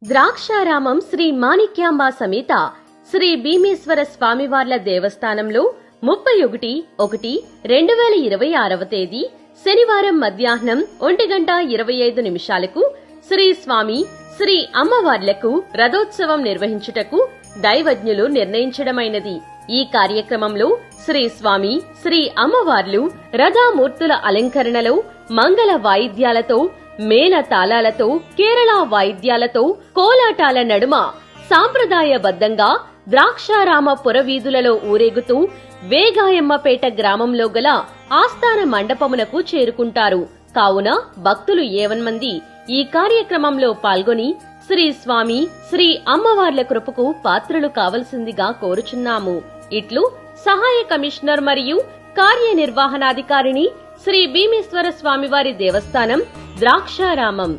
ద్రాక్షారామం శ్రీ మాణిక్యాంబ సమేత శ్రీ భీమేశ్వర స్వామివార్ల దేవస్థానంలో 31/1/2026 తేదీ శనివారం మధ్యాహ్నం 1:25 శ్రీ స్వామి శ్రీ అమ్మవార్లకు రథోత్సవం నిర్వహించుటకు దైవజ్ఞులు నిర్ణయించడమైనది. ఈ కార్యక్రమంలో శ్రీ స్వామి శ్రీ అమ్మవార్లు రథమూర్తుల అలంకరణలో మంగళ వాయిద్యాలతో, మేళ తాళాలతో, కేరళ వాయిద్యాలతో, కోలాటాల నడుమ సాంప్రదాయబద్దంగా ద్రాక్షారామ పురవీధులలో ఊరేగుతూ వేగాయమ్మపేట గ్రామంలో గల ఆస్థాన మండపమునకు చేరుకుంటారు. కావున భక్తులు ఏవన్మంది ఈ కార్యక్రమంలో పాల్గొని శ్రీ స్వామి శ్రీ అమ్మవార్ల కృపకు పాత్రులు కావలసిందిగా కోరుచున్నాము. ఇట్లు సహాయ కమిషనర్ మరియు కార్యనిర్వహణాధికారిణి శ్రీ భీమేశ్వర స్వామివారి దేవస్థానం, ద్రాక్షారామం.